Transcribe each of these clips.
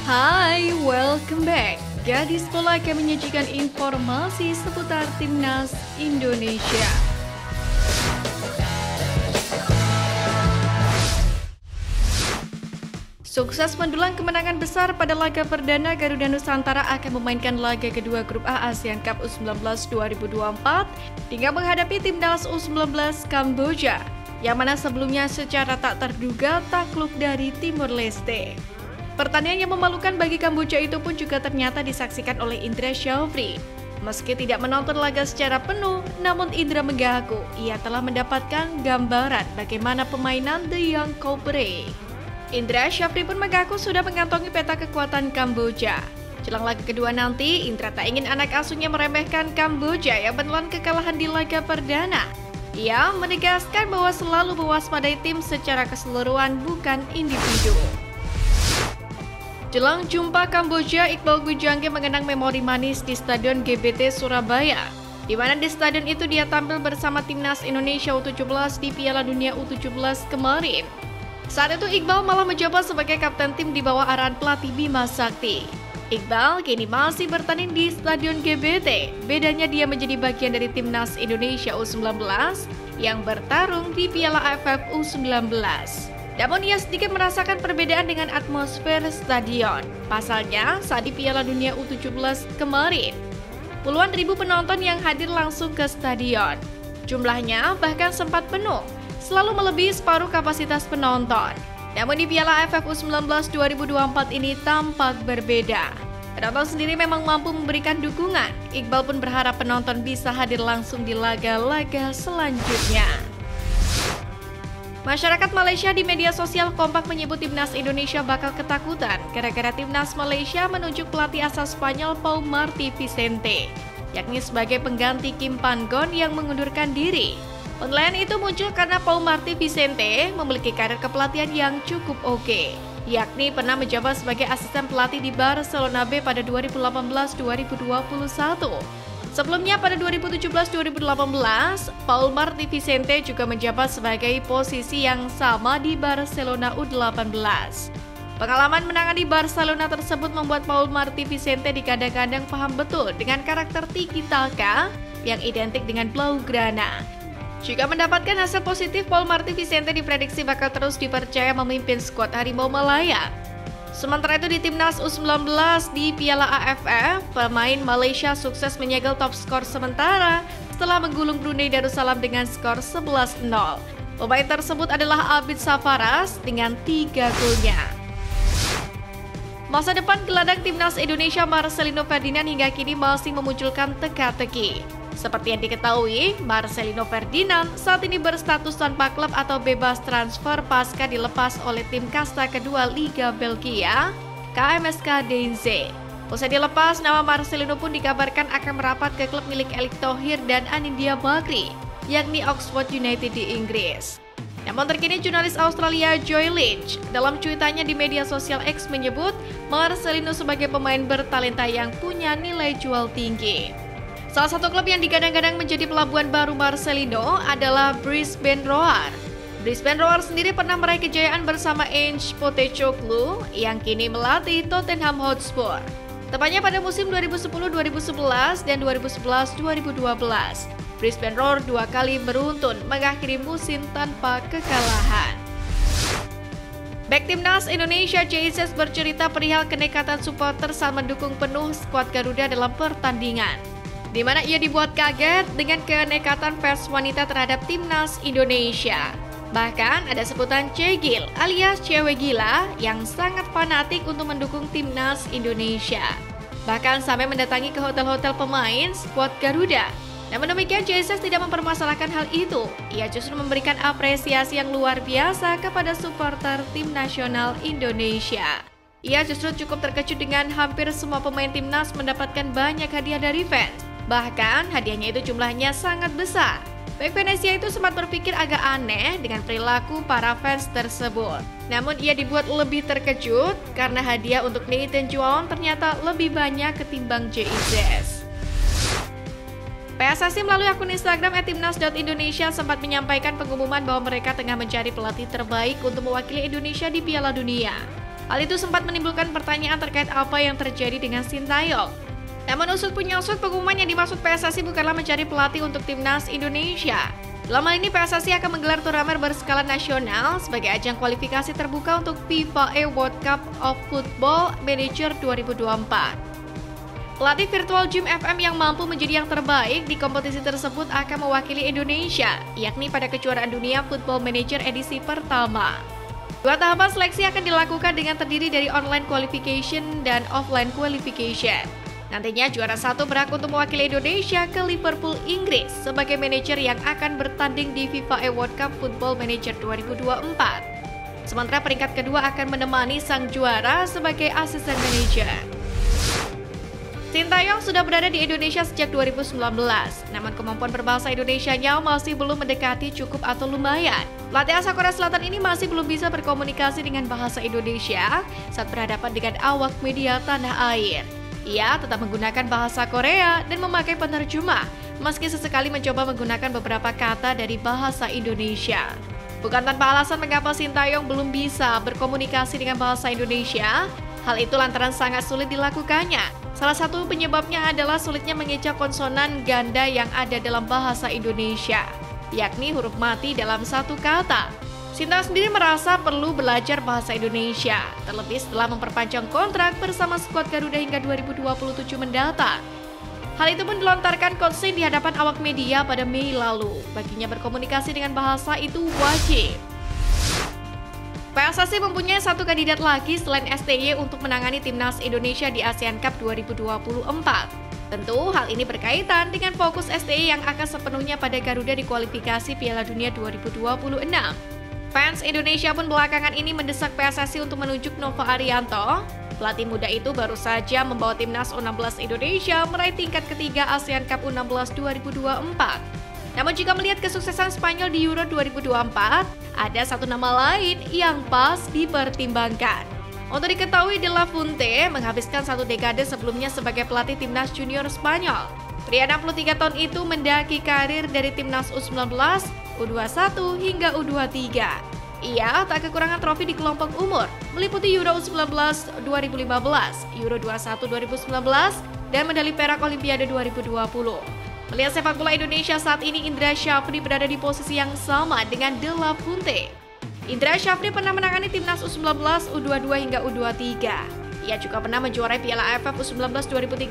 Hai, welcome back. Gadis Bola akan menyajikan informasi seputar Timnas Indonesia. Sukses mendulang kemenangan besar pada laga perdana, Garuda Nusantara akan memainkan laga kedua Grup A ASEAN Cup U19 2024 dengan menghadapi Timnas U19 Kamboja, yang mana sebelumnya secara tak terduga takluk dari Timur Leste. Pertandingan yang memalukan bagi Kamboja itu pun juga ternyata disaksikan oleh Indra Syafri. Meski tidak menonton laga secara penuh, namun Indra mengaku ia telah mendapatkan gambaran bagaimana permainan The Young Cobra. Indra Syafri pun mengaku sudah mengantongi peta kekuatan Kamboja. Jelang laga kedua nanti, Indra tak ingin anak asuhnya meremehkan Kamboja yang menelan kekalahan di laga perdana. Ia menegaskan bahwa selalu mewaspadai tim secara keseluruhan, bukan individu. Jelang jumpa Kamboja, Iqbal Gwijangge mengenang memori manis di Stadion GBT Surabaya, di mana di stadion itu dia tampil bersama Timnas Indonesia U17 di Piala Dunia U17 kemarin. Saat itu Iqbal malah menjabat sebagai kapten tim di bawah arahan pelatih Bima Sakti. Iqbal kini masih bertanding di Stadion GBT, bedanya dia menjadi bagian dari Timnas Indonesia U19 yang bertarung di Piala AFF U19. Namun ia sedikit merasakan perbedaan dengan atmosfer stadion. Pasalnya, saat di Piala Dunia U17 kemarin, puluhan ribu penonton yang hadir langsung ke stadion. Jumlahnya bahkan sempat penuh, selalu melebihi separuh kapasitas penonton. Namun di Piala AFF U19 2024 ini tampak berbeda. Penonton sendiri memang mampu memberikan dukungan. Iqbal pun berharap penonton bisa hadir langsung di laga-laga selanjutnya. Masyarakat Malaysia di media sosial kompak menyebut Timnas Indonesia bakal ketakutan gara-gara Timnas Malaysia menunjuk pelatih asal Spanyol Pau Martí Vicente, yakni sebagai pengganti Kim Pan-gon yang mengundurkan diri. Penilaian itu muncul karena Pau Martí Vicente memiliki karir kepelatihan yang cukup oke, yakni pernah menjabat sebagai asisten pelatih di Barcelona B pada 2018-2021. Sebelumnya pada 2017-2018, Pau Martí Vicente juga menjabat sebagai posisi yang sama di Barcelona U18. Pengalaman menangani Barcelona tersebut membuat Pau Martí Vicente dikadang-kadang paham betul dengan karakter tiki-taka yang identik dengan Blaugrana. Jika mendapatkan hasil positif, Pau Martí Vicente diprediksi bakal terus dipercaya memimpin skuad Harimau Malaya. Sementara itu di Timnas U19 di Piala AFF, pemain Malaysia sukses menyegel top skor sementara setelah menggulung Brunei Darussalam dengan skor 11-0. Pemain tersebut adalah Abid Safaras dengan 3 golnya. Masa depan gelandang Timnas Indonesia Marcelino Ferdinand hingga kini masih memunculkan teka-teki. Seperti yang diketahui, Marcelino Ferdinand saat ini berstatus tanpa klub atau bebas transfer pasca dilepas oleh tim kasta kedua Liga Belgia, KMSK DNZ. Usai dilepas, nama Marcelino pun dikabarkan akan merapat ke klub milik Erick Thohir dan Anindya Bakri, yakni Oxford United di Inggris. Namun terkini jurnalis Australia Joy Lynch dalam cuitannya di media sosial X menyebut Marcelino sebagai pemain bertalenta yang punya nilai jual tinggi. Salah satu klub yang digadang-gadang menjadi pelabuhan baru Marcelino adalah Brisbane Roar. Brisbane Roar sendiri pernah meraih kejayaan bersama Ange Postecoglou yang kini melatih Tottenham Hotspur. Tepatnya pada musim 2010-2011 dan 2011-2012, Brisbane Roar 2 kali beruntun mengakhiri musim tanpa kekalahan. Bek Timnas Indonesia JSS bercerita perihal kenekatan supporter saat mendukung penuh skuad Garuda dalam pertandingan, di mana ia dibuat kaget dengan kenekatan fans wanita terhadap Timnas Indonesia. Bahkan ada sebutan cegil alias cewek gila yang sangat fanatik untuk mendukung Timnas Indonesia. Bahkan sampai mendatangi ke hotel-hotel pemain skuad Garuda. Namun demikian, JSS tidak mempermasalahkan hal itu. Ia justru memberikan apresiasi yang luar biasa kepada supporter tim nasional Indonesia. Ia justru cukup terkejut dengan hampir semua pemain Timnas mendapatkan banyak hadiah dari fans. Bahkan hadiahnya itu jumlahnya sangat besar. Baik Venesia itu sempat berpikir agak aneh dengan perilaku para fans tersebut. Namun ia dibuat lebih terkejut karena hadiah untuk Nathan Juan ternyata lebih banyak ketimbang JSS. PSSI melalui akun Instagram @timnas.indonesia sempat menyampaikan pengumuman bahwa mereka tengah mencari pelatih terbaik untuk mewakili Indonesia di Piala Dunia. Hal itu sempat menimbulkan pertanyaan terkait apa yang terjadi dengan Sintayong. Namun usut punya-usut, pengumuman yang dimaksud PSSI bukanlah mencari pelatih untuk timnas Indonesia. Dalam hal ini PSSI akan menggelar turnamen berskala nasional sebagai ajang kualifikasi terbuka untuk FIFA World Cup of Football Manager 2024. Pelatih virtual Gym FM yang mampu menjadi yang terbaik di kompetisi tersebut akan mewakili Indonesia, yakni pada kejuaraan dunia Football Manager edisi pertama. Dua tahapan seleksi akan dilakukan dengan terdiri dari online qualification dan offline qualification. Nantinya juara satu berhak untuk mewakili Indonesia ke Liverpool, Inggris sebagai manajer yang akan bertanding di FIFA World Cup Football Manager 2024. Sementara peringkat kedua akan menemani sang juara sebagai asisten manajer. Sintayong sudah berada di Indonesia sejak 2019, namun kemampuan berbahasa Indonesianya masih belum mendekati cukup atau lumayan. Pelatih asal Korea Selatan ini masih belum bisa berkomunikasi dengan bahasa Indonesia saat berhadapan dengan awak media tanah air. Ia tetap menggunakan bahasa Korea dan memakai penerjemah, meski sesekali mencoba menggunakan beberapa kata dari bahasa Indonesia. Bukan tanpa alasan mengapa Sintayong belum bisa berkomunikasi dengan bahasa Indonesia. Hal itu lantaran sangat sulit dilakukannya. Salah satu penyebabnya adalah sulitnya mengeja konsonan ganda yang ada dalam bahasa Indonesia, yakni huruf mati dalam satu kata. Sintayong sendiri merasa perlu belajar bahasa Indonesia, terlebih setelah memperpanjang kontrak bersama skuad Garuda hingga 2027 mendatang. Hal itu pun dilontarkan Coach Shin di hadapan awak media pada Mei lalu. Baginya berkomunikasi dengan bahasa itu wajib. PSSI mempunyai satu kandidat lagi selain STY untuk menangani timnas Indonesia di ASEAN Cup 2024. Tentu hal ini berkaitan dengan fokus STY yang akan sepenuhnya pada Garuda di kualifikasi Piala Dunia 2026. Fans Indonesia pun belakangan ini mendesak PSSI untuk menunjuk Nova Arianto. Pelatih muda itu baru saja membawa timnas U16 Indonesia meraih tingkat ketiga ASEAN Cup U16 2024. Namun jika melihat kesuksesan Spanyol di Euro 2024, ada satu nama lain yang pas dipertimbangkan. Untuk diketahui, De La Fuente menghabiskan satu dekade sebelumnya sebagai pelatih timnas junior Spanyol. Pria 63 tahun itu mendaki karir dari timnas U19, U21 hingga U23. Ia tak kekurangan trofi di kelompok umur, meliputi Euro U19 2015, Euro 21 2019, dan medali perak Olimpiade 2020. Melihat sepak bola Indonesia saat ini, Indra Syafri berada di posisi yang sama dengan De La Fuente. Indra Syafri pernah menangani timnas U19, U22 hingga U23. Ia juga pernah menjuarai Piala AFF U19 2013,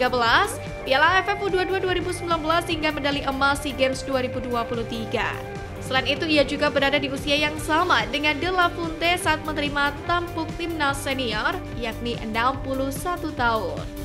Piala AFF U22 2019 hingga medali emas SEA Games 2023. Selain itu, ia juga berada di usia yang sama dengan De La Fuente saat menerima tampuk timnas senior, yakni 61 tahun.